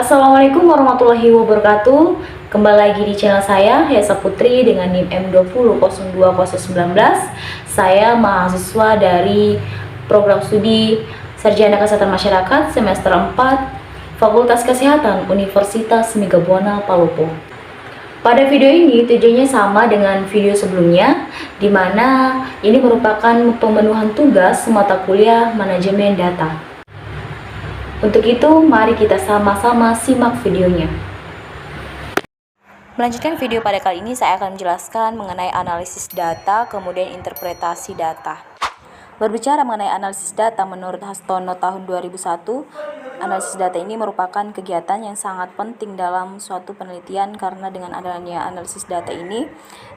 Assalamualaikum warahmatullahi wabarakatuh. Kembali lagi di channel saya, Hesa Putri dengan NIM M20020019. Saya mahasiswa dari program studi Sarjana Kesehatan Masyarakat semester 4 Fakultas Kesehatan Universitas Megabuana Palopo. Pada video ini tujuannya sama dengan video sebelumnya, di mana ini merupakan pemenuhan tugas mata kuliah manajemen data. Untuk itu, mari kita sama-sama simak videonya. Melanjutkan video pada kali ini, saya akan menjelaskan mengenai analisis data, kemudian interpretasi data. Berbicara mengenai analisis data, menurut Hastono tahun 2001, analisis data ini merupakan kegiatan yang sangat penting dalam suatu penelitian karena dengan adanya analisis data ini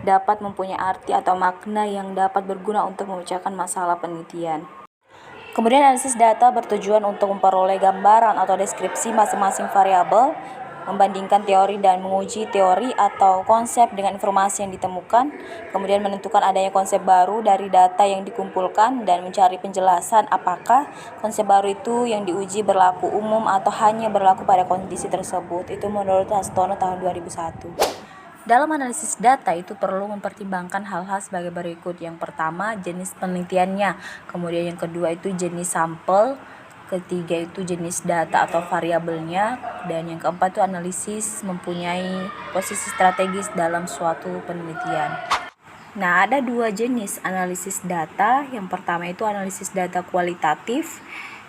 dapat mempunyai arti atau makna yang dapat berguna untuk memecahkan masalah penelitian. Kemudian analisis data bertujuan untuk memperoleh gambaran atau deskripsi masing-masing variabel, membandingkan teori dan menguji teori atau konsep dengan informasi yang ditemukan, kemudian menentukan adanya konsep baru dari data yang dikumpulkan dan mencari penjelasan apakah konsep baru itu yang diuji berlaku umum atau hanya berlaku pada kondisi tersebut. Itu menurut Hastono tahun 2001. Dalam analisis data itu perlu mempertimbangkan hal-hal sebagai berikut. Yang pertama, jenis penelitiannya. Kemudian yang kedua itu jenis sampel. Ketiga itu jenis data atau variabelnya. Dan yang keempat itu analisis mempunyai posisi strategis dalam suatu penelitian. Nah, ada dua jenis analisis data. Yang pertama itu analisis data kualitatif,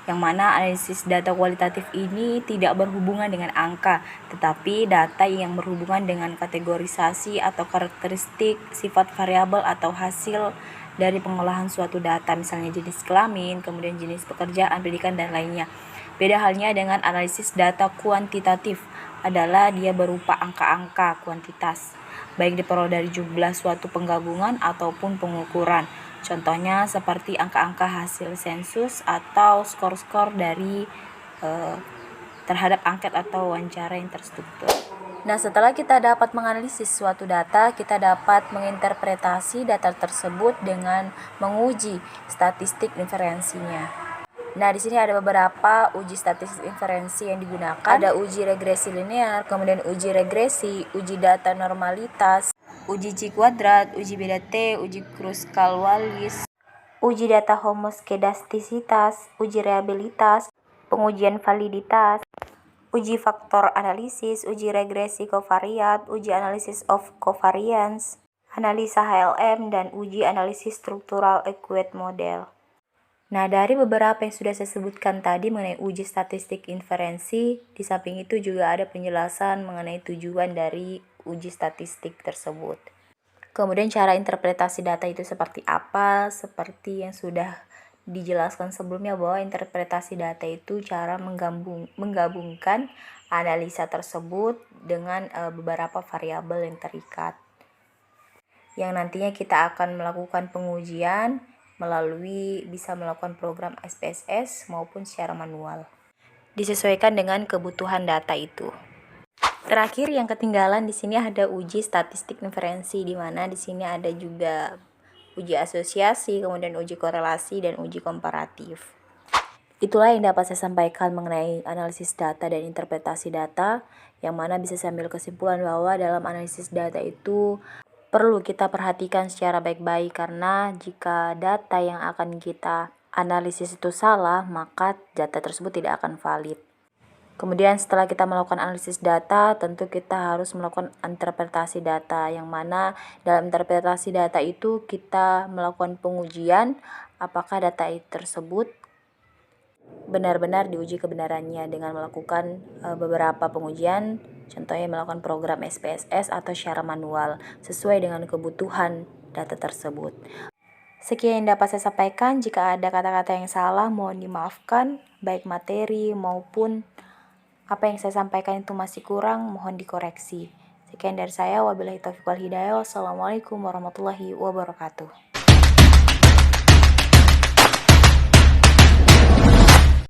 yang mana analisis data kualitatif ini tidak berhubungan dengan angka, tetapi data yang berhubungan dengan kategorisasi atau karakteristik sifat variabel atau hasil dari pengolahan suatu data, misalnya jenis kelamin, kemudian jenis pekerjaan, pendidikan, dan lainnya. Beda halnya dengan analisis data kuantitatif, adalah dia berupa angka-angka kuantitas, baik diperoleh dari jumlah suatu penggabungan ataupun pengukuran. Contohnya seperti angka-angka hasil sensus atau skor-skor dari terhadap angket atau wawancara yang terstruktur. Nah, setelah kita dapat menganalisis suatu data, kita dapat menginterpretasi data tersebut dengan menguji statistik inferensinya. Nah, di sini ada beberapa uji statistik inferensi yang digunakan. Ada uji regresi linear, kemudian uji regresi, uji data normalitas, uji Chi kuadrat, uji beda T, uji Kruskal-Wallis, uji data homoskedastisitas, uji reliabilitas, pengujian validitas, uji faktor analisis, uji regresi kovariat, uji analisis of covariance, analisa HLM, dan uji analisis struktural equate model. Nah, dari beberapa yang sudah saya sebutkan tadi mengenai uji statistik inferensi, di samping itu juga ada penjelasan mengenai tujuan dari uji statistik tersebut. Kemudian cara interpretasi data itu seperti apa? Seperti yang sudah dijelaskan sebelumnya bahwa interpretasi data itu cara menggabungkan analisa tersebut dengan beberapa variabel yang terikat. Yang nantinya kita akan melakukan pengujian bisa melakukan program SPSS maupun secara manual. Disesuaikan dengan kebutuhan data itu. Terakhir yang ketinggalan di sini ada uji statistik inferensi, di mana di sini ada juga uji asosiasi, kemudian uji korelasi dan uji komparatif. Itulah yang dapat saya sampaikan mengenai analisis data dan interpretasi data, yang mana bisa saya ambil kesimpulan bahwa dalam analisis data itu perlu kita perhatikan secara baik-baik, karena jika data yang akan kita analisis itu salah, maka data tersebut tidak akan valid. Kemudian setelah kita melakukan analisis data, tentu kita harus melakukan interpretasi data, yang mana dalam interpretasi data itu kita melakukan pengujian apakah data tersebut benar-benar diuji kebenarannya dengan melakukan beberapa pengujian, contohnya melakukan program SPSS atau secara manual sesuai dengan kebutuhan data tersebut. Sekian yang dapat saya sampaikan. Jika ada kata-kata yang salah, mohon dimaafkan, baik materi maupun apa yang saya sampaikan itu masih kurang, mohon dikoreksi. Sekian dari saya, wabillahi taufiq wal hidayah. Wassalamualaikum warahmatullahi wabarakatuh.